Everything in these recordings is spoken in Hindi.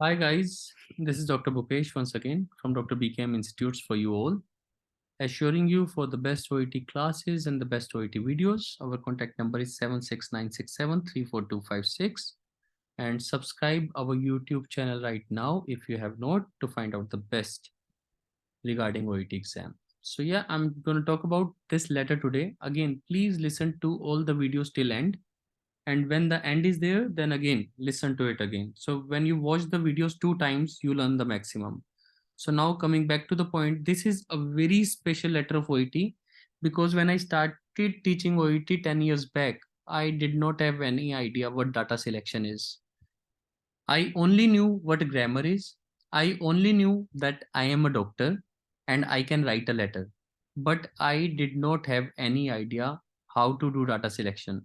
Hi guys, this is Dr. Bhupesh once again from Dr. BKM Institutes for you all, assuring you for the best OET classes and the best OET videos. Our contact number is 76967342256 and subscribe our YouTube channel right now if you have not to find out the best regarding OET exam. So yeah, I'm going to talk about this letter today. Again, please listen to all the videos till end, and when the end is there, then again listen to it again. So when you watch the videos two times, you learn the maximum. So now coming back to the point, this is a very special letter of OET, because when I started teaching OET 10 years back, I did not have any idea what data selection is. I only knew what grammar is. I only knew that I am a doctor and I can write a letter, but I did not have any idea how to do data selection.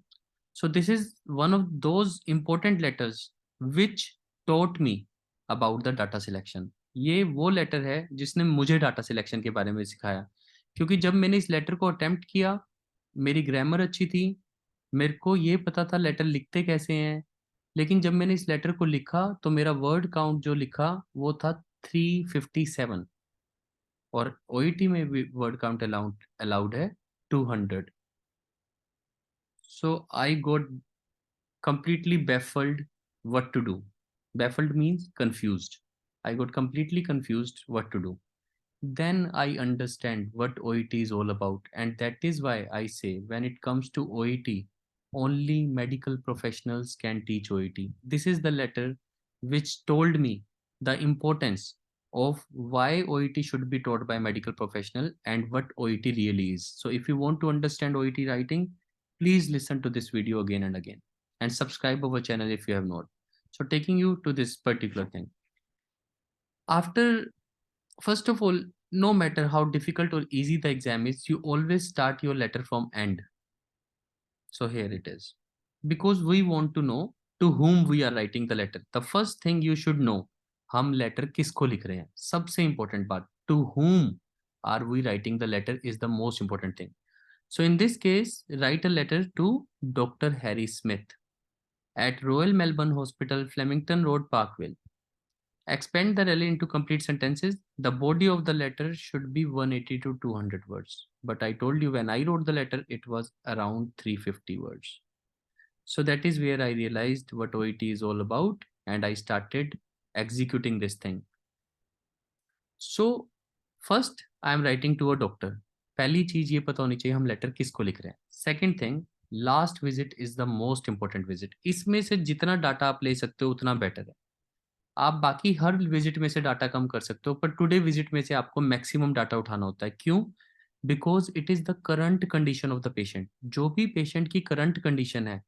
So this is one of those important letters which taught me about the data selection. ये वो लेटर है जिसने मुझे डाटा सिलेक्शन के बारे में सिखाया, क्योंकि जब मैंने इस लेटर को अटेम्प्ट किया, मेरी ग्रामर अच्छी थी, मेरे को ये पता था लेटर लिखते कैसे हैं। लेकिन जब मैंने इस लेटर को लिखा तो मेरा वर्ड काउंट जो लिखा वो था 357, और ओईटी में भी वर्ड काउंट अलाउड अलाउड है 200. So I got completely baffled what to do. Baffled means confused. I got completely confused what to do. Then I understand what OET is all about. And that is why I say when it comes to OET, only medical professionals can teach OET. This is the letter which told me the importance of why OET should be taught by medical professional and what OET really is. So if you want to understand OET writing, please listen to this video again and again and subscribe our channel if you have not. So taking you to this particular thing. After, first of all, no matter how difficult or easy the exam is, you always start your letter from end. So here it is. Because we want to know to whom we are writing the letter. The first thing you should know, हम लेटर किसको लिख रहे हैं, सबसे इंपॉर्टेंट बात, to whom are we writing the letter is the most important thing. So in this case, write a letter to Dr. Harry Smith at Royal Melbourne Hospital, Flemington Road, Parkville. Expand the rally into complete sentences. The body of the letter should be 180 to 200 words. But I told you when I wrote the letter, it was around 350 words. So that is where I realized what OET is all about, and I started executing this thing. So first, I am writing to a doctor. पहली चीज ये पता होनी चाहिए हम लेटर किसको लिख रहे हैं. Second thing, last visit is the most important visit. इसमें से जितना डाटा आप ले सकते हो उतना बेटर है. आप बाकी हर विजिट में से डाटा कम कर सकते हो, पर टुडे विजिट में से आपको मैक्सिमम डाटा उठाना होता है. क्यों? Because it is the current condition of the patient. जो भी पेशेंट की करंट कंडीशन है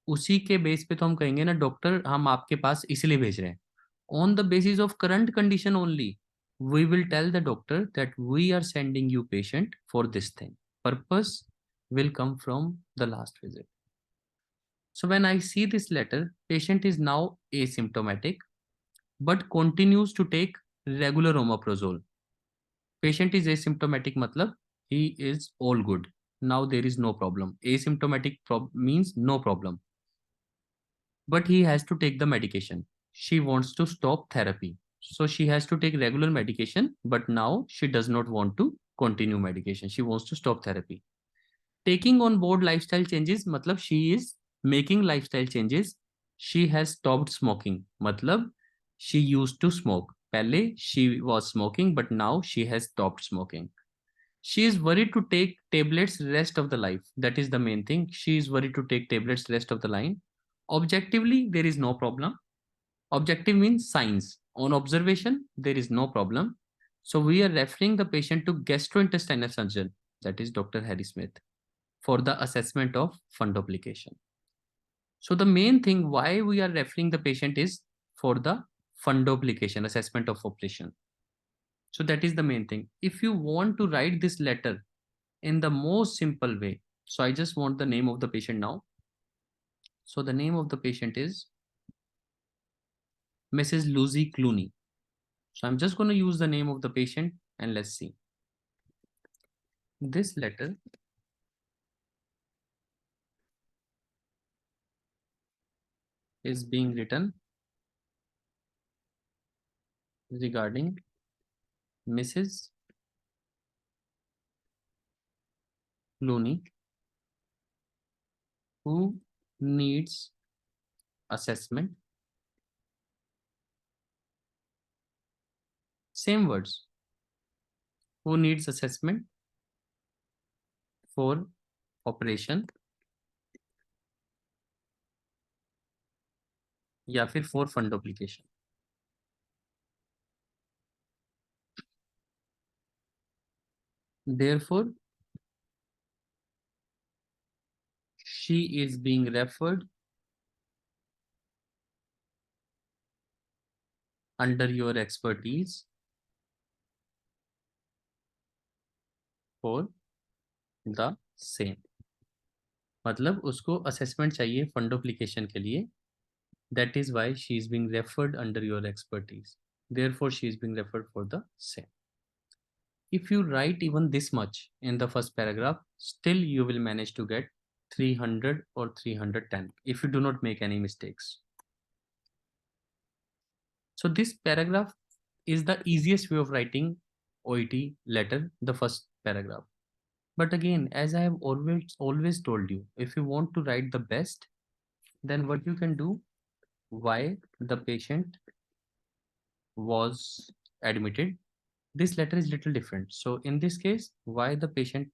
उसी के बेस पे तो हम कहेंगे ना डॉक्टर हम आपके पास इसलिए भेज रहे हैं. On the basis of current condition only we will tell the doctor that we are sending you patient for this thing. Purpose will come from the last visit. So when I see this letter, patient is now asymptomatic but continues to take regular omeprazole. Patient is asymptomatic matlab he is all good. Now there is no problem. Asymptomatic means no problem. But he has to take the medication. She wants to stop therapy. So she has to take regular medication, but now she does not want to continue medication. She wants to stop therapy. Taking on board lifestyle changes, matlab she is making lifestyle changes. She has stopped smoking. Matlab she used to smoke. Pehle she was smoking, but now she has stopped smoking. She is worried to take tablets rest of the life. That is the main thing. She is worried to take tablets rest of the line. Objectively, there is no problem. Objective means science. On observation, there is no problem. So we are referring the patient to gastrointestinal surgeon, that is Dr. Harry Smith, for the assessment of fundoplication. So the main thing why we are referring the patient is for the fundoplication, assessment of operation. So that is the main thing. If you want to write this letter in the most simple way, so I just want the name of the patient now. So the name of the patient is Mrs. Lucy Clooney. So I'm just going to use the name of the patient and let's see. This letter is being written regarding Mrs. Looney who needs assessment. Same words. Who needs assessment for operation या फिर for fund application. Therefore, she is being referred under your expertise for the same. मतलब उसको असेसमेंट चाहिए फंड एप्लीकेशन के लिए. That is why she is being referred under your expertise. Therefore, she is being referred for the same. If you write even this much in the first paragraph, still you will manage to get 300 or 310 if you do not make any mistakes. So this paragraph is the easiest way of writing OET letter, the first paragraph. But again, as I have always told you, if you want to write the best, then what you can do, why the patient was admitted. This letter is little different. So in this case, why the patient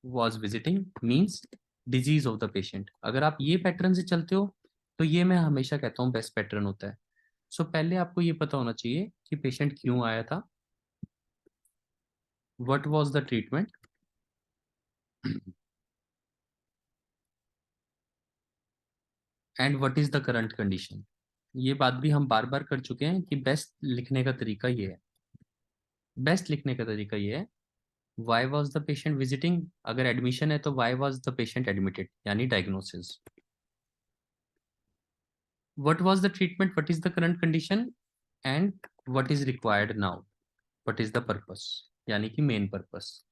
was visiting means disease of the patient. अगर आप ये पैटर्न से चलते हो तो ये मैं हमेशा कहता हूँ बेस्ट पैटर्न होता है. सो पहले आपको ये पता होना चाहिए कि पेशेंट क्यों आया था, what was the treatment, and what is the current condition. ये बात भी हम बार बार कर चुके हैं कि बेस्ट लिखने का तरीका ये है. बेस्ट लिखने का तरीका ये है, why was the patient visiting. अगर एडमिशन है तो why was the patient admitted, यानी diagnosis. What was the treatment, what is the current condition, and what is required now, what is the purpose, यानी कि मेन पर्पस.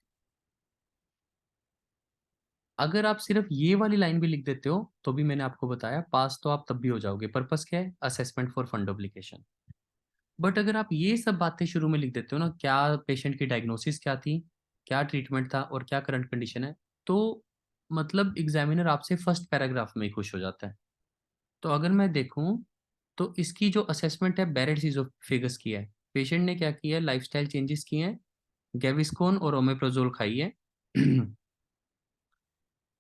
अगर आप सिर्फ ये वाली लाइन भी लिख देते हो तो भी मैंने आपको बताया पास तो आप तब भी हो जाओगे. पर्पस क्या है, assessment for fund application. But अगर आप ये सब बातें शुरू में लिख देते हो ना, क्या पेशेंट की डायग्नोसिस क्या थी, क्या ट्रीटमेंट था और क्या करंट कंडीशन है, तो मतलब एग्जामिनर आपसे फर्स्ट पैराग्राफ में ही खुश हो जाता है. तो अगर मैं देखूं तो इसकी जो असेसमेंट है बैरेट फिगर्स की है. पेशेंट ने क्या किया है, लाइफस्टाइल चेंजेस किए हैं, गेविस्कोन और ओमेप्रोजोल खाई है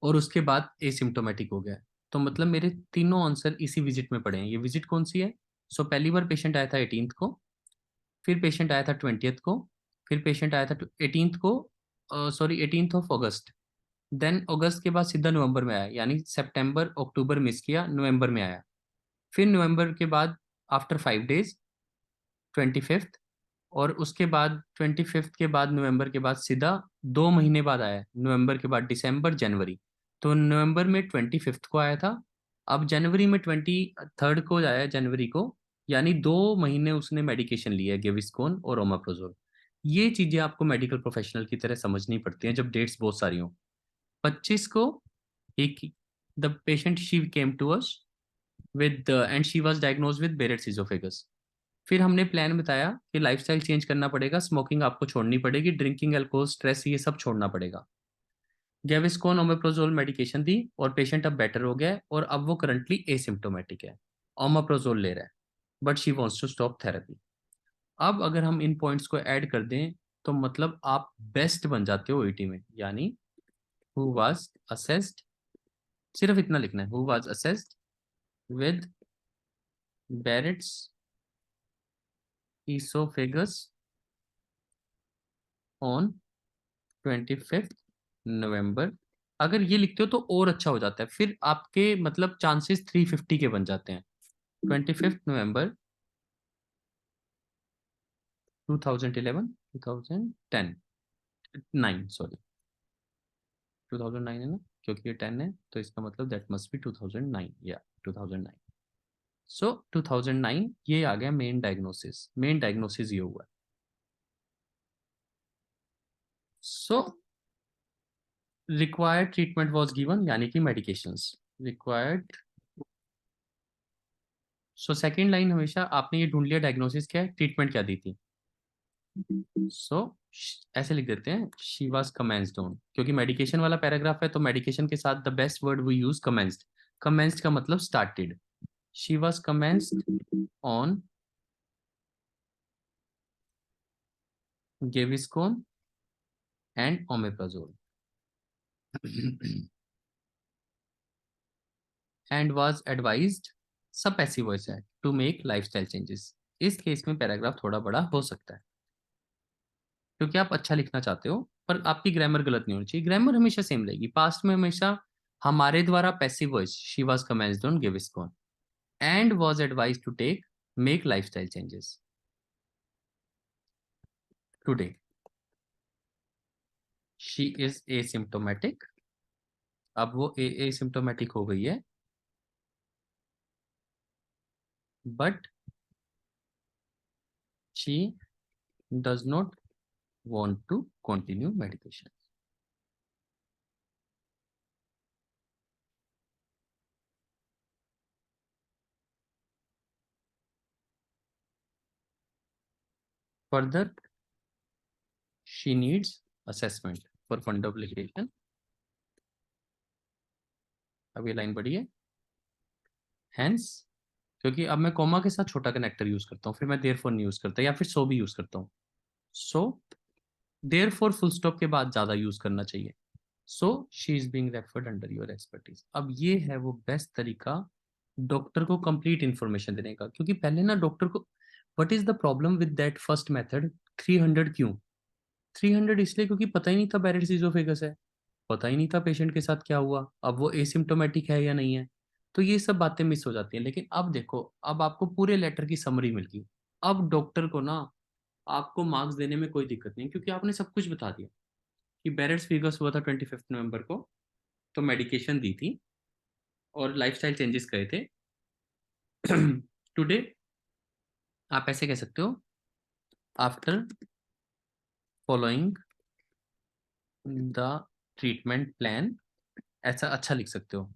और उसके बाद एसिम्टोमेटिक हो गया है. तो मतलब मेरे तीनों आंसर इसी विजिट में पड़े हैं. ये विजिट कौन सी है? सो पहली बार पेशेंट आया था 18th को, फिर पेशेंट आया था 20th को, फिर पेशेंट आया था 18th को, sorry 18th of August. Then अगस्त के बाद सीधा नवंबर में आया, यानी सितंबर अक्टूबर मिस किया, नवंबर में आया. फिर नवंबर के बाद आफ्टर 5 days 25th, और उसके बाद 25th के बाद नवंबर के बाद सीधा 2 महीने बाद आया, नवंबर के बाद दिसंबर जनवरी. तो नवंबर में 25th को आया था, अब जनवरी में 23rd को आया जनवरी को, यानी 2 महीने उसने मेडिकेशन लिया है, गेविस्कोन और ओमाप्रोजोल. ये चीजें आपको मेडिकल प्रोफेशनल की तरह समझनी पड़ती हैं जब डेट्स बहुत सारी हों. 25 को एक the patient she came to us with and she was diagnosed with Barrett's esophagus. फिर हमने प्लान बताया कि लाइफस्टाइल चेंज करना पड़ेगा, स्मोकिंग आपको छोड़नी पड़ेगी, ड्रिंकिंग, अल्कोहल, स्ट्रेस, ये सब छोड़ना पड़ेगा. गेविस्कोन ओमेप्रोजोल मेडिकेशन दी और पेशेंट अब बेटर हो गया है और अब वो करंटली एसिम्टोमेटिक है, ओमेप्रोजोल ले रहा है, but she wants to stop therapy. अब अगर हम इन पॉइंट्स को ऐड कर दें तो मतलब आप बेस्ट बन जाते हो ओईटी में. यानी हु वाज असेस्ड, सिर्फ इतना लिखना है, who was assessed with Barrett's oesophagus on 25th November. अगर ये लिखते हो तो और अच्छा हो जाता है, फिर आपके मतलब चांसेस 350 के बन जाते हैं. 25th नवंबर 2011, 2010, 9 सॉरी 2009 है ना, क्योंकि ये 10 है तो इसका मतलब दैट मस्ट बी 2009, या 2009. सो 2009 ये आ गया मेन डायग्नोसिस. मेन डायग्नोसिस ये हुआ. सो रिक्वायर्ड ट्रीटमेंट वाज गिवन, यानी कि medications required so second line हमेशा आपने ये ढूंढ लिया डायग्नोसिस क्या है, ट्रीटमेंट क्या दी थी। सो ऐसे लिख देते हैं शी वाज कमेंस्ड ऑन, क्योंकि मेडिकेशन वाला पैराग्राफ है तो मेडिकेशन के साथ the best word we use commenced. Commenced का मतलब started. She was commenced on Gaviscon and omeprazole and was advised, सब पैसिव वॉइस है, टू मेक लाइफस्टाइल चेंजेस। इस केस में पैराग्राफ थोड़ा बड़ा हो सकता है क्योंकि आप अच्छा लिखना चाहते हो, पर आपकी ग्रामर गलत नहीं होनी चाहिए। ग्रामर हमेशा सेम रहेगी। पास्ट में हमेशा हमारे द्वारा passive voice, she was commenced on Gaviscon and was advised to take make lifestyle changes. Today she is asymptomatic, अब वो एसिम्प्टोमेटिक हो गई है, but she does not want to continue medication. Further, she needs assessment for fundoplication. अब ये लाइन बढ़ी है। Hence, क्योंकि अब मैं कॉमा के साथ छोटा कनेक्टर यूज करता हूँ, फिर मैं therefore नहीं यूज करता, या फिर so भी यूज करता हूँ। So, therefore फुल स्टॉप के बाद ज्यादा यूज करना चाहिए। So, she is being referred under your expertise. अब ये है वो बेस्ट तरीका डॉक्टर को कंप्लीट इंफॉर्मेशन देने का, क्योंकि पहले ना डॉक्टर को what is the problem with that first method 300 क्यों। 300 इसलिए क्योंकि पता ही नहीं था बैरेट्स इज़ोफेगस है, पता ही नहीं था पेशेंट के साथ क्या हुआ, अब वो एसिम्टोमेटिक है या नहीं है। तो ये सब बातें मिस हो जाती हैं। लेकिन अब देखो, अब आपको पूरे लेटर की समरी मिल गई। अब डॉक्टर को ना आपको मार्क्स देने में कोई दिक्कत नहीं, क्योंकि आपने सब कुछ बता दिया कि बैरेट्स फिगर्स हुआ था 25 नवंबर को, तो मेडिकेशन दी थी और लाइफस्टाइल चेंजेस करे थे। टुडे आप ऐसे कह सकते हो, after following the treatment plan, ऐसा अच्छा लिख सकते हो।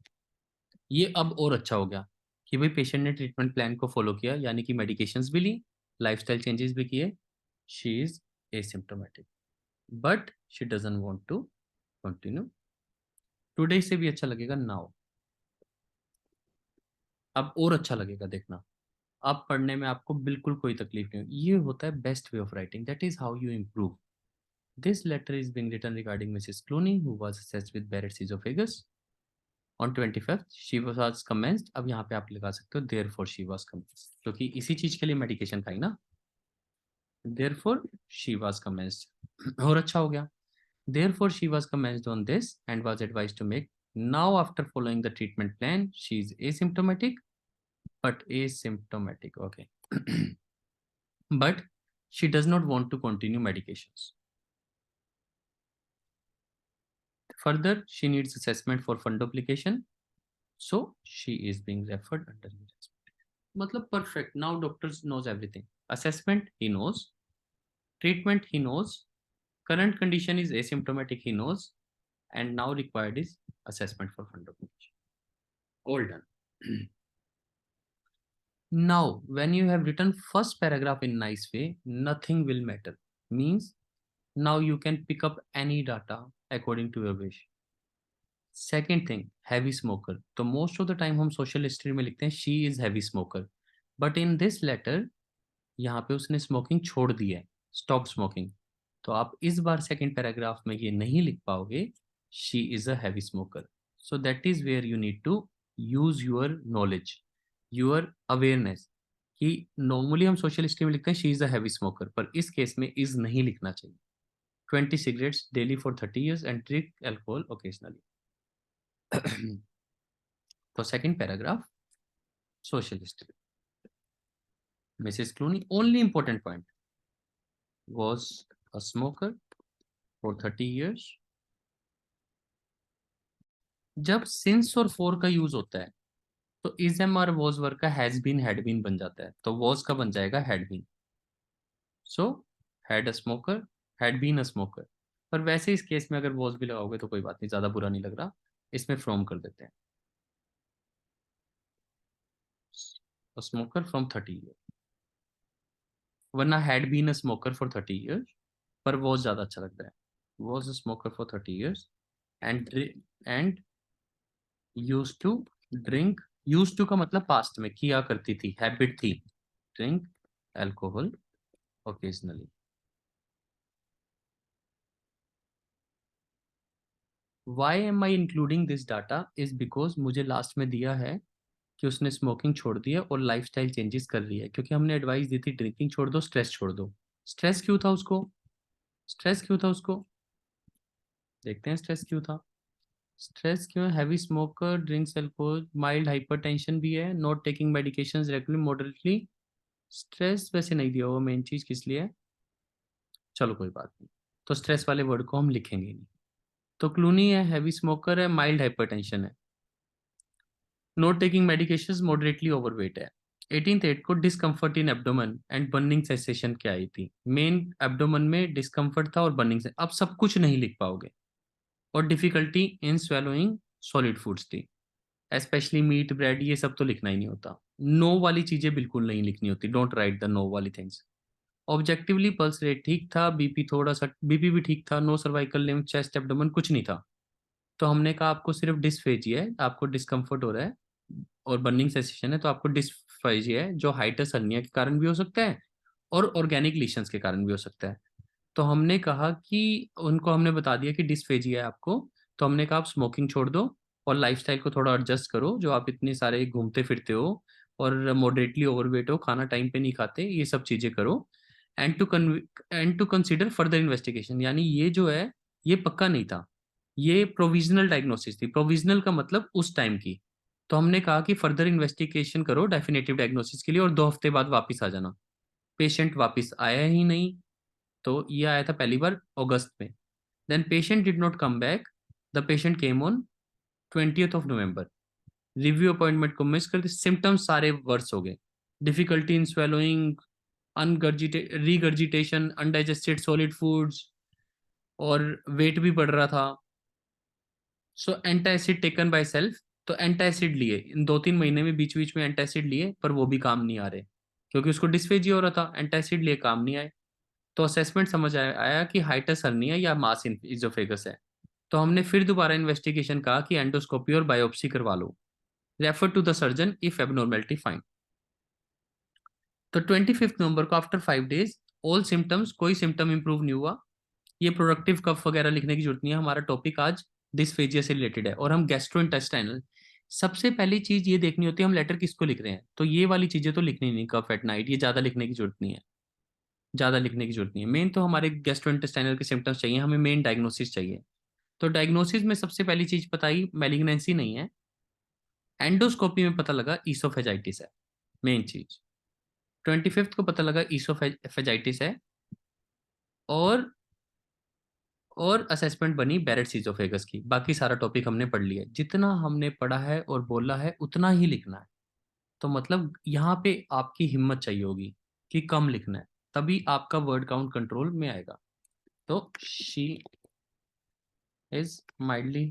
ये अब और अच्छा हो गया कि भाई पेशेंट ने ट्रीटमेंट प्लान को फॉलो किया, यानी कि मेडिकेशंस भी ली, लाइफस्टाइल चेंजेस भी किए, she is asymptomatic but she doesn't want to continue. Today से भी अच्छा लगेगा नाउ, अब और अच्छा लगेगा देखना। अब पढ़ने में आपको बिल्कुल कोई तकलीफ नहीं होगी। ये होता है best way of writing, that is how you improve. This letter is being written regarding Mrs. Clooney who was assessed with Barrett's esophagus on 25th she was commenced। अब यहाँ पे आप लगा सकते हो therefore she was commenced, क्योंकि इसी चीज के लिए मेडिकेशन खाई ना। therefore she was commenced और अच्छा हो गया। therefore she was commenced on this and was advised to make, now after following the treatment plan she is asymptomatic but asymptomatic, okay, but she does not want to continue medications. Further, she needs assessment for fundoplication, so she is being referred under your expertise। मतलब perfect, now doctors knows everything। assessment he knows, treatment he knows, current condition is asymptomatic he knows, and now required is assessment for fundoplication। All done। Now when you have written first paragraph in nice way, nothing will matter, means now you can pick up any data according to your wish। Second thing, heavy smoker, तो मोस्ट ऑफ द टाइम हम सोशल हिस्ट्री में लिखते हैं she is heavy smoker, but in this letter यहाँ पे उसने स्मोकिंग छोड़ दी है, स्टॉप स्मोकिंग। तो आप इस बार सेकेंड पैराग्राफ में ये नहीं लिख पाओगे she is a heavy smoker. So that is where you need to use your knowledge, your awareness, कि नॉर्मली हम सोशल हिस्ट्री में लिखते हैं she is a heavy smoker, पर इस केस में इज नहीं लिखना चाहिए। 20 cigarettes daily for 30 years and drink alcohol occasionally। तो second paragraph social history, Mrs Clooney only important point was a smoker for 30 years। जब सिंस और फॉर का यूज होता है तो is am are was were का हैड बीन बन जाता है, तो वॉज का बन जाएगा had been. So had a smoker, had been a smoker. पर वैसे इस केस में अगर वॉज भी लगाओगे तो कोई बात नहीं, ज्यादा बुरा नहीं लग रहा, इसमें फ्रॉम कर देते हैं। a smoker from 30 years, वरना had been a smoker for 30 years, पर was ज़्यादा अच्छा लगता है. Was a smoker for 30 years and used to drink. used to का मतलब past में किया करती थी, habit थी, drink alcohol occasionally. Why am I including this data is because मुझे लास्ट में दिया है कि उसने स्मोकिंग छोड़ दी है और लाइफस्टाइल चेंजेस कर रही है, क्योंकि हमने एडवाइस दी थी ड्रिंकिंग छोड़ दो, स्ट्रेस छोड़ दो. स्ट्रेस क्यों था उसको? स्ट्रेस क्यों था उसको? देखते हैं स्ट्रेस क्यों था. स्ट्रेस क्यों? Heavy smoker, drinks alcohol, mild hypertension भी है, not taking medications regularly, moderately. Stress वैसे नहीं दिया हुआ, मेन चीज किस लिए है. चलो कोई बात नहीं, तो स्ट्रेस वाले वर्ड को हम लिखेंगे नहीं. तो क्लूनी है, हैवी स्मोकर है, माइल्ड हाइपरटेंशन है, not taking medications, moderately overweight है. 18th 8 को discomfort in abdomen and burning sensation क्या आई थी. मेन एब्डोमेन में डिस्कम्फर्ट था और बर्निंग से. अब सब कुछ नहीं लिख पाओगे. और difficulty in swallowing solid foods थी, स्पेशली मीट, ब्रेड, ये सब तो लिखना ही नहीं होता. नो वाली चीजें बिल्कुल नहीं लिखनी होती. डोंट राइट द नो वाली थिंग्स. ऑब्जेक्टिवली पल्स रेट ठीक था, बीपी थोड़ा सा, बीपी भी ठीक था, no cervical lymph, chest, abdomen कुछ नहीं था. तो हमने कहा आपको सिर्फ डिस्फेजिया है, आपको डिस्कम्फर्ट हो रहा है और बर्निंग सेंसेशन है, तो आपको डिस्फेजिया है, जो हाइटस हर्निया के कारण भी हो सकता है और ऑर्गेनिक लीशंस के कारण भी हो सकता है. तो हमने कहा कि उनको हमने बता दिया कि डिस्फेजिया है आपको, तो हमने कहा आप स्मोकिंग छोड़ दो और लाइफस्टाइल को थोड़ा एडजस्ट करो, जो आप इतने सारे घूमते फिरते हो और मॉडरेटली ओवरवेट हो, खाना टाइम पे नहीं खाते, ये सब चीजें करो. And to consider further investigation, यानी ये जो है ये पक्का नहीं था, ये प्रोविजनल डायग्नोसिस थी. प्रोविजनल का मतलब उस टाइम की. तो हमने कहा कि फर्दर इन्वेस्टिगेशन करो डेफिनेटिव डायग्नोसिस के लिए और 2 हफ्ते बाद वापस आ जाना. पेशेंट वापस आया ही नहीं. तो ये आया था पहली बार अगस्त में. Then patient did not come back. The patient came on 20th November. Review appointment को मिस कर दी. सिम्टम्स सारे वर्स हो गए. Difficulty in swallowing, regurgitation, undigested solid foods और वेट भी बढ़ रहा था. So antacid taken by self. तो एंटासिड लिए इन 2 3 महीने में, बीच बीच में एंटासिड लिए, पर वो भी काम नहीं आ रहे, क्योंकि उसको डिस्फेजिया हो रहा था. एंटासिड लिए काम नहीं आए. तो असेसमेंट समझ आया कि हाइटस हर्निया या मास इजोफेगस है. तो हमने फिर दोबारा इन्वेस्टिगेशन कहा कि एंडोस्कोपी और बायोप्सी करवा लो. Refer to the surgeon if abnormality find. तो 25 नवंबर को आफ्टर 5 डेज ऑल सिम्टम्स, कोई सिम्टम इंप्रूव नहीं हुआ. ये प्रोडक्टिव कफ वगैरह लिखने की जरूरत नहीं है, हमारा टॉपिक आज डिस्फेजिया से रिलेटेड है और हम गैस्ट्रोइंटेस्टाइनल. सबसे पहली चीज ये देखनी होती है हम लेटर किसको लिख रहे हैं. तो ये वाली चीजें तो लिखनी नहीं, कफ एट नाइट, ये ज्यादा लिखने की जरूरत नहीं है. ज्यादा लिखने की जरूरत नहीं है. मेन तो हमारे गैस्ट्रोइंटेस्टाइनल के सिम्टम्स चाहिए, हमें मेन डायग्नोसिस चाहिए. तो डायग्नोसिस में सबसे पहली चीज बताई, मैलिग्नेंसी नहीं है. एंडोस्कोपी में पता लगा ईसोफेजाइटिस है, मेन चीज. 25 को पता लगा ईसोफेजाइटिस है. और और असेसमेंट बनी बैरेट इजोफेगस की. बाकी सारा टॉपिक हमने पढ़ लिया है. जितना हमने पढ़ा है और बोला है उतना ही लिखना है. तो मतलब यहाँ पे आपकी हिम्मत चाहिए होगी कि कम लिखना है, तभी आपका वर्ड काउंट कंट्रोल में आएगा. तो शी इज माइल्डली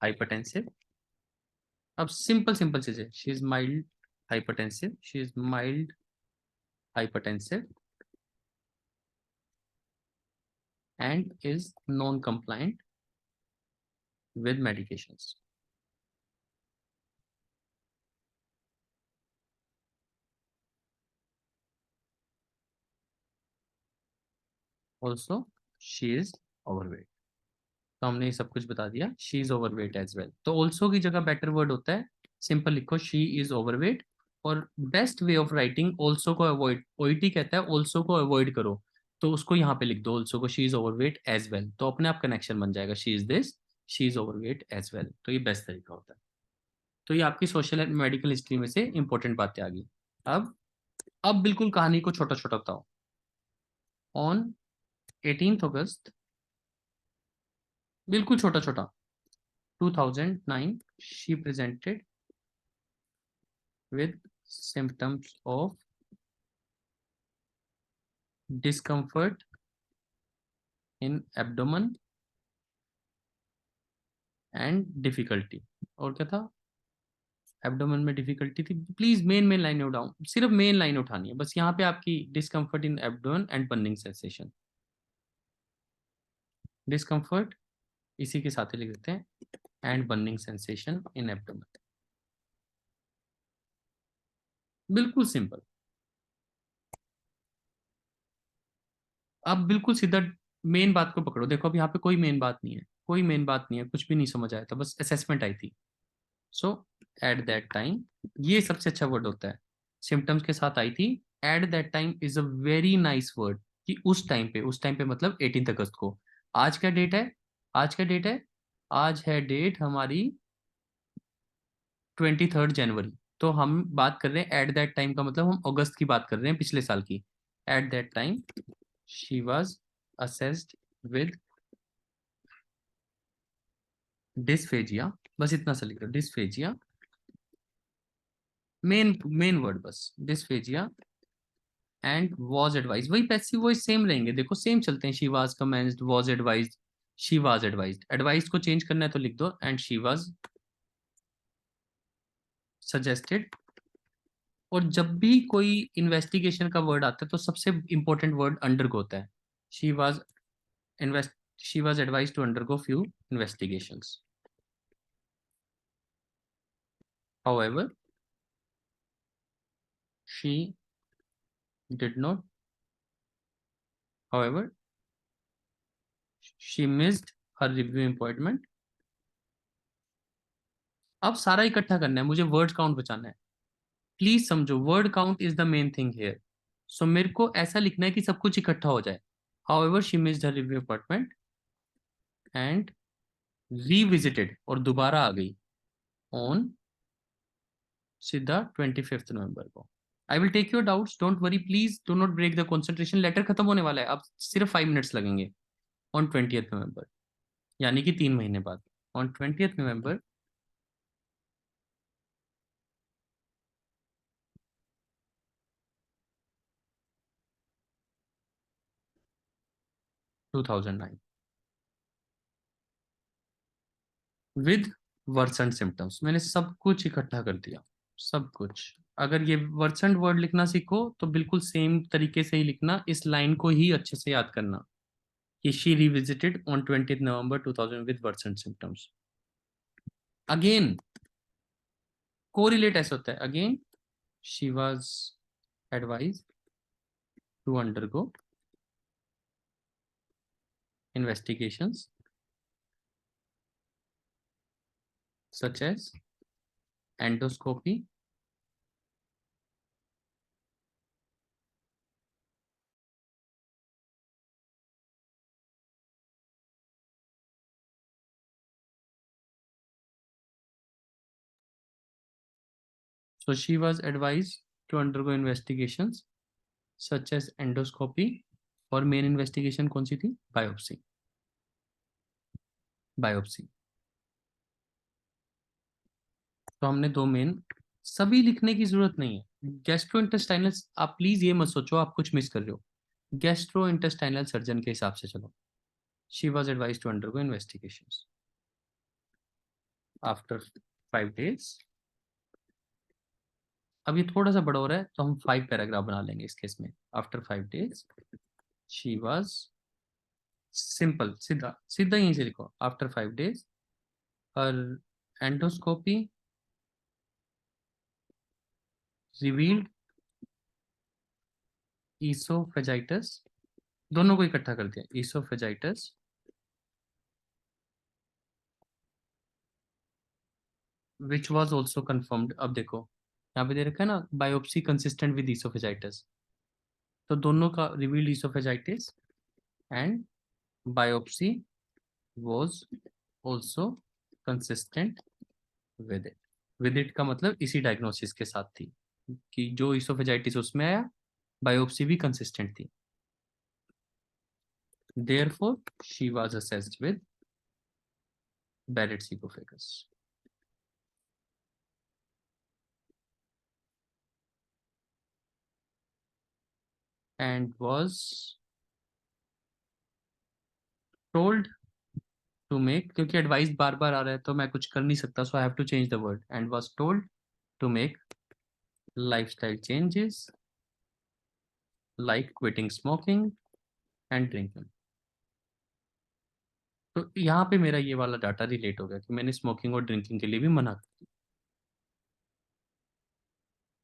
हाइपरटेंसिव. अब सिंपल सिंपल चीजें. She is mild hypertensive, she is mild hypertensive and is non-compliant with medications. Also, she is overweight. तो हमने ये सब कुछ बता दिया. She is overweight as well. तो ऑल्सो की जगह बेटर वर्ड होता है, सिंपल लिखो शी इज ओवरवेट. और best way of writing also को अवॉइड, ओईटी कहता है ऑल्सो को अवॉइड करो, तो उसको यहाँ पे लिख दो ऑल्सो को, she is overweight as well. तो अपने आप कनेक्शन बन जाएगा, she is this, she is overweight as well. तो ये बेस्ट तरीका होता है. तो ये आपकी सोशल एंड मेडिकल हिस्ट्री में से इंपॉर्टेंट बातें आ गई. अब अब बिल्कुल कहानी को छोटा छोटा बताओ. ऑन 18th August, बिल्कुल छोटा छोटा, 2009, she presented with symptoms of discomfort in abdomen and difficulty. और क्या था? एब्डोमेन में डिफिकल्टी थी, please main line note down, सिर्फ मेन लाइन उठानी है बस। यहाँ पे आपकी discomfort in abdomen and burning sensation, discomfort इसी के साथ ही लिख देते हैं, and burning sensation in abdomen. बिल्कुल सिंपल। अब बिल्कुल सीधा मेन बात को पकड़ो। देखो अब यहाँ पे कोई मेन बात नहीं है, कोई मेन बात नहीं है, कुछ भी नहीं समझ आया था, बस असेसमेंट आई थी। सो एट दैट टाइम, ये सबसे अच्छा वर्ड होता है, सिम्टम्स के साथ आई थी। At that time is a very nice word, कि उस टाइम पे, उस टाइम पे मतलब 18 अगस्त को। आज क्या डेट है? आज क्या डेट है? आज है डेट हमारी 23 जनवरी। तो हम बात कर रहे हैं एट दैट टाइम का मतलब हम अगस्त की बात कर रहे हैं, पिछले साल की। At that time she was assessed with dysphagia, बस इतना सा लिख दो, डिस्फेजिया। मेन वर्ड बस, डिस्फेजिया एंड वॉज एडवाइज, वही पैसिव वॉइस सेम रहेंगे, देखो सेम चलते हैं। She was commenced, was advised, she was advised. Advice को चेंज करना है तो लिख दो एंड शी वाज सजेस्टेड। और जब भी कोई इन्वेस्टिगेशन का वर्ड आता है तो सबसे इंपॉर्टेंट वर्ड अंडरगो होता है। She was invest she was advise to undergo few investigations. However, she did not, however, she missed her review appointment। अब सारा इकट्ठा करना है मुझे, वर्ड काउंट बचाना है। प्लीज समझो, word count is the main thing here. So मेरे को ऐसा लिखना है कि सब कुछ इकट्ठा हो जाए। However she missed her review appointment and revisited, और दोबारा आ गई ऑन सीधा 25 नवंबर को। I will take your doubts, don't worry, please do not break the concentration. Letter खत्म होने वाला है, अब सिर्फ 5 मिनट्स लगेंगे। ऑन 20 नवंबर, यानी कि 3 महीने बाद, on 20 November 2009 with worsened symptoms. मैंने सब कुछ इकट्ठा कर दिया, सब कुछ। अगर ये वर्सेंट वर्ड लिखना सीखो तो बिल्कुल सेम तरीके से ही लिखना, इस लाइन को ही अच्छे से याद करना कि she revisited on 20 November 2000 with worsened symptoms. Again correlate ऐसा होता है, again she was advise to undergo investigations such as endoscopy, so she was advised to undergo investigations such as endoscopy। और मेन इन्वेस्टिगेशन कौन सी थी? Biopsy, biopsy. तो हमने दो मेन, सभी लिखने की जरूरत नहीं है। गैस्ट्रो इंटेस्टाइनल, आप प्लीज ये मत सोचो आप कुछ मिस कर रहे हो। गैस्ट्रो इंटेस्टाइनल सर्जन के हिसाब से चलो। She was advise to undergo investigation after 5 days। अब ये थोड़ा सा बड़ा हो रहा है तो हम 5 पैराग्राफ बना लेंगे इस केस में। After 5 days she was, simple सीधा सीधा यहीं से लिखो, आफ्टर 5 days हर एंडोस्कोपी रिवील्ड ईसोफेजाइटिस। दोनों को इकट्ठा कर दिया, oesophagitis which was also confirmed. अब देखो यहाँ पे दे रखा है ना, बायोप्सी कंसिस्टेंट विद ईसोफेजाइटिस, तो दोनों का revealed oesophagitis and biopsy was also consistent with it. With it का मतलब इसी डायग्नोसिस के साथ थी, कि जो ईसोफेजाइटिस उसमें आया, बायोप्सी भी कंसिस्टेंट थी। Therefore, she was assessed with Barrett's esophagus and was told to make, क्योंकि एडवाइस बार बार आ रहा है तो मैं कुछ कर नहीं सकता, so I have to change the word, and was told to make lifestyle changes like quitting smoking and drinking. तो यहाँ पे मेरा ये वाला डाटा रिलेट हो गया कि मैंने स्मोकिंग और ड्रिंकिंग के लिए भी मना कर दिया.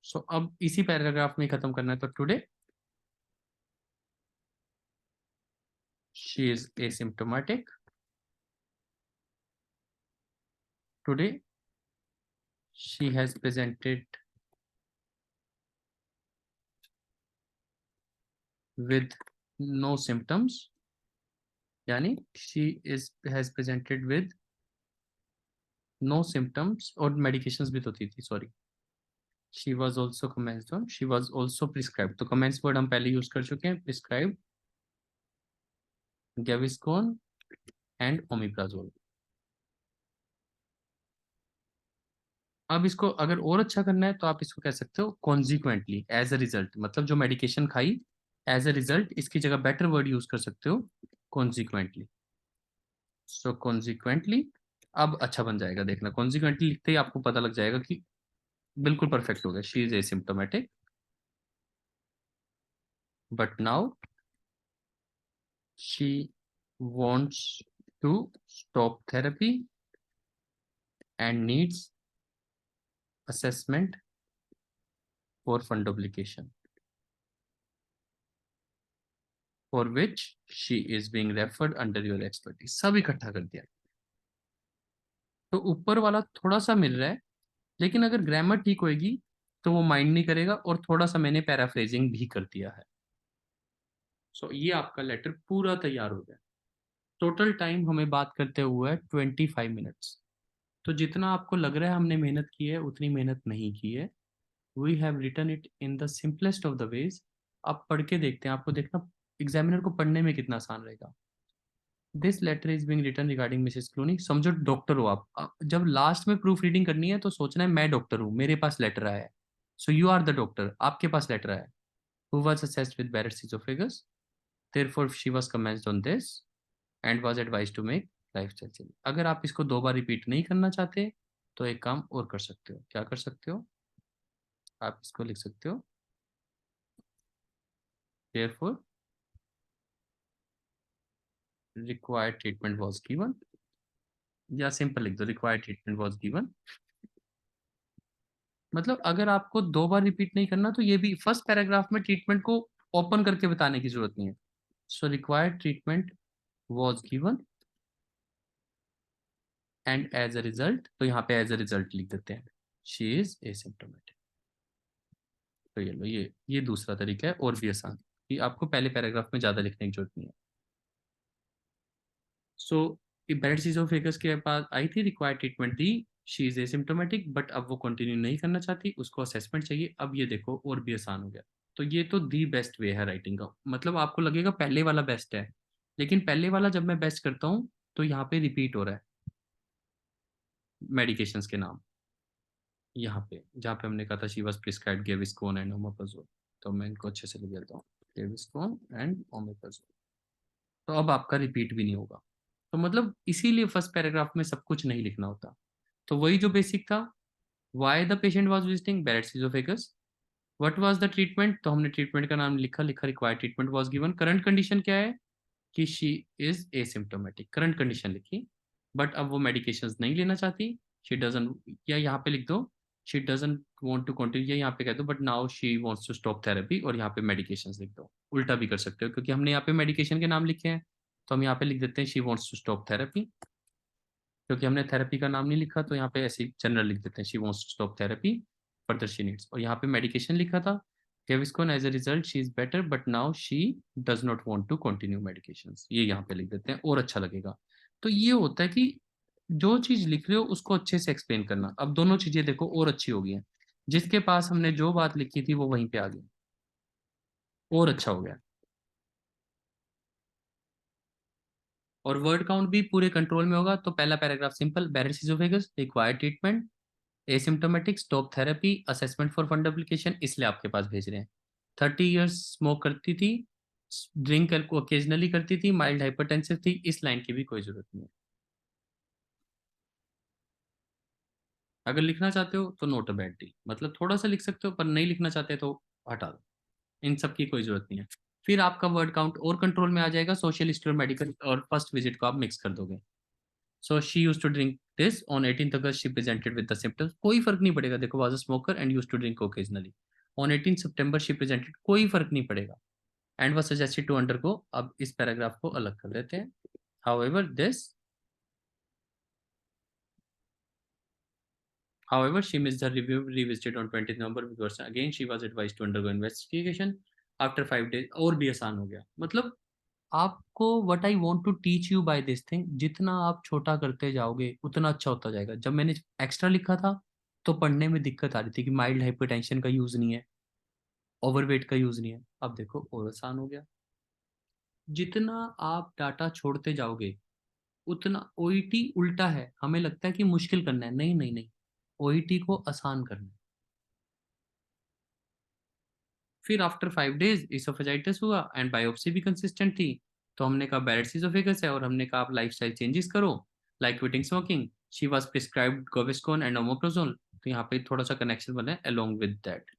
सो अब इसी पैराग्राफ में खत्म करना है. तो today she is asymptomatic. Today she has presented with no symptoms. यानी she has presented with no symptoms. और medications भी तो थी sorry. she was also commenced on, she was also prescribed. तो commence word हम पहले यूज कर चुके हैं. prescribed Gaviscon and omeprazole. अब इसको अगर और अच्छा करना है तो आप इसको कह सकते हो कॉन्जिक्वेंटली एज अ रिजल्ट. मतलब जो मेडिकेशन खाई एज अ रिजल्ट, इसकी जगह बेटर वर्ड यूज कर सकते हो कॉन्जिक्वेंटली. सो कॉन्जिक्वेंटली अब अच्छा बन जाएगा. देखना कॉन्जिक्वेंटली लिखते ही आपको पता लग जाएगा कि बिल्कुल परफेक्ट हो गया. She is asymptomatic but now she wants to stop therapy and needs assessment for fundoplication, for which she is being referred under your expertise. सब इकट्ठा कर दिया. तो ऊपर वाला थोड़ा सा मिल रहा है, लेकिन अगर ग्रामर ठीक होएगी तो वो माइंड नहीं करेगा. और थोड़ा सा मैंने पैराफ्रेजिंग भी कर दिया है. सो ये आपका लेटर पूरा तैयार हो गया. टोटल टाइम हमें बात करते हुए 25 मिनट्स. तो जितना आपको लग रहा है हमने मेहनत की है, उतनी मेहनत नहीं की है. We have written it in the simplest of the ways. आप पढ़ के देखते हैं, आपको देखना एग्जामिनर को पढ़ने में कितना आसान रहेगा. This letter is being written regarding Mrs Clooney. समझो डॉक्टर हो आप. जब लास्ट में प्रूफ रीडिंग करनी है तो सोचना है मैं डॉक्टर हूँ, मेरे पास लेटर आया है. So you are the doctor, आपके पास लेटर आया है. Who was assessed with Barrett's oesophagus, therefore she was commenced on this and was advised to make lifestyle change. अगर आप इसको 2 बार रिपीट नहीं करना चाहते तो एक काम और कर सकते हो. क्या कर सकते हो? आप इसको लिख सकते हो therefore required treatment was given, या सिंपल लिख दो रिक्वायर्ड ट्रीटमेंट वाज गिवन. मतलब अगर आपको 2 बार रिपीट नहीं करना तो ये भी फर्स्ट पैराग्राफ में ट्रीटमेंट को ओपन करके बताने की जरूरत नहीं है. So required treatment was given and as a result, तो यहाँ पे एज अ रिजल्ट लिख देते हैं शी इज एसिम्प्टोमेटिक. तो ये लो, ये दूसरा तरीका है और भी आसान, कि आपको पहले पैराग्राफ में ज्यादा लिखने की जरूरत नहीं है. सो बैरेट्स इसोफेगस के पास आई थी, required treatment the, she is asymptomatic but अब वो कंटिन्यू नहीं करना चाहती, उसको असेसमेंट चाहिए. अब ये देखो और भी आसान हो गया. तो ये तो दी बेस्ट वे है राइटिंग का. मतलब आपको लगेगा पहले वाला बेस्ट है, लेकिन पहले वाला जब मैं बेस्ट करता हूँ तो यहाँ पे रिपीट हो रहा है मेडिकेशंस के नाम. यहाँ पे जहाँ पे हमने कहा था she was prescribed Gaviscon and omeprazole, तो मैं इनको अच्छे से लिख देता हूँ गेविस्कोन एंड ओमेप्राजोल. तो अब आपका रिपीट भी नहीं होगा. तो मतलब इसीलिए फर्स्ट पैराग्राफ में सब कुछ नहीं लिखना होता. तो वही जो बेसिक था, why the patient was visiting Barrett's oesophagus, what was the treatment, तो हमने ट्रीटमेंट का नाम लिखा, required treatment was given. Current condition क्या है कि she is asymptomatic, current condition लिखी. बट अब वो मेडिकेशंस नहीं लेना चाहती. शी डजंट, या यहाँ पे लिख दो she doesn't want to continue, या यहाँ पे कह दो but now she wants to stop therapy, और यहाँ पे मेडिकेशंस लिख दो. उल्टा भी कर सकते हो क्योंकि हमने यहाँ पे मेडिकेशन के नाम लिखे हैं. तो हम यहाँ पे लिख देते हैं she wants to stop therapy, क्योंकि हमने थेरेपी का नाम नहीं लिखा. तो यहाँ पे ऐसे जनरल लिख देते हैं she wants to stop therapy, further she needs. और यहाँ पे मेडिकेशन लिखा था Gaviscon, as a result she is better but now she does not want to continue medications. ये यहाँ पे लिख देते हैं और अच्छा लगेगा. तो ये होता है कि जो चीज लिख रहे हो उसको अच्छे से एक्सप्लेन करना. अब दोनों चीजें देखो और अच्छी हो गई हैं. जिसके पास हमने जो बात लिखी थी वो वहीं पे आ गई और अच्छा हो गया. और वर्ड काउंट भी पूरे कंट्रोल में होगा. तो पहला paragraph simple, Barrett's oesophagus, required treatment, asymptomatic, stop therapy, assessment for fund application, इसलिए आपके पास भेज रहे हैं. 30 ईयर्स स्मोक करती थी, ड्रिंक ओकेजनली करती थी, माइल्ड हाइपरटेंसिव थी. इस लाइन की भी कोई जरूरत नहीं है. अगर लिखना चाहते हो तो नोट अ बैड डील, मतलब थोड़ा सा लिख सकते हो, पर नहीं लिखना चाहते तो हटा दो, इन सब की कोई जरूरत नहीं है। फिर आपका वर्ड काउंट और कंट्रोल में आ जाएगा, सोशल हिस्ट्री और मेडिकल और फर्स्ट विजिट को आप मिक्स कर दोगे। So she used to drink this on 18th August she presented with the symptoms, कोई फर्क नहीं पड़ेगा, देखो was a smoker and used to drink occasionally. On 18 September she presented, कोई फर्क नहीं पड़ेगा, and was suggested to undergo. अब इस पैराग्राफ को अलग कर देते हैं। However this However, she missed her review revisited on 20th November because again she was advised to undergo investigation after 5 days। और भी आसान हो गया, मतलब आपको what I want to teach you by this thing, जितना आप छोटा करते जाओगे उतना अच्छा होता जाएगा। जब मैंने एक्स्ट्रा लिखा था तो पढ़ने में दिक्कत आ रही थी कि माइल्ड हाइपरटेंशन का यूज नहीं है, ओवरवेट का यूज नहीं है। अब देखो और आसान हो गया। जितना आप डाटा छोड़ते जाओगे उतना ओईटी उल्टा है, हमें लगता है कि मुश्किल करना है, नहीं नहीं नहीं, ओईटी को आसान करना है। फिर आफ्टर 5 डेज इसोफेजाइटिस हुआ एंड बायोप्सी भी कंसिस्टेंट थी, तो हमने कहा बैरेट्स इसोफेगस है, और हमने कहा आप लाइफस्टाइल चेंजेस करो, like quitting smoking. She was prescribed Gaviscon and omeprazole. तो यहाँ पे थोड़ा सा कनेक्शन बना है अलोंग विद दैट,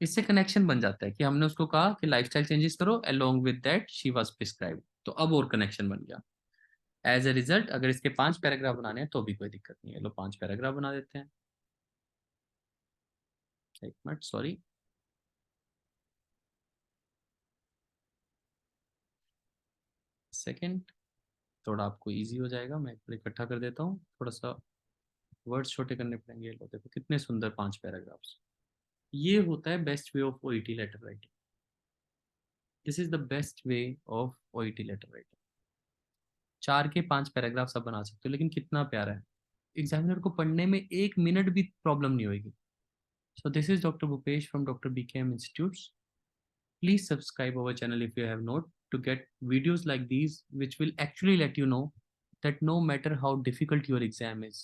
इससे कनेक्शन बन जाता है कि हमने उसको कहा कि लाइफस्टाइल चेंजेस करो, along with that she was prescribed, तो अब और कनेक्शन बन गया। एज ए रिजल्ट अगर इसके 5 पैराग्राफ बनाने हैं तो भी कोई दिक्कत नहीं है, लो 5 पैराग्राफ बना देते हैं। एक मिनट, सॉरी। सेकंड, थोड़ा आपको इजी हो जाएगा, मैं इकट्ठा कर देता हूँ थोड़ा सा, वर्ड्स छोटे करने पड़ेंगे। लो देखो कितने सुंदर 5 पैराग्राफ्स। ये होता है best way of OET letter writing. This is the best way of OET letter writing. 4 के 5 पैराग्राफ्स आप बना सकते हो, लेकिन कितना प्यारा है, एग्जामिनर को पढ़ने में 1 मिनट भी प्रॉब्लम नहीं होगी। So this is doctor Bhupesh from doctor BKM institutes. Please subscribe our channel if you have not, to get videos like these which will actually let you know that no matter how difficult your exam is,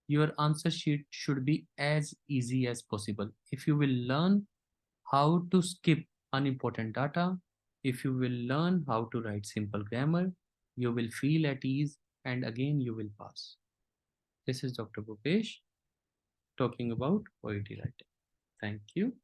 your answer sheet should be as easy as possible. If you will learn how to skip unimportant data, if you will learn how to write simple grammar, you will feel at ease and again you will pass. This is Dr. Bhupesh talking about poetry writing. Thank you.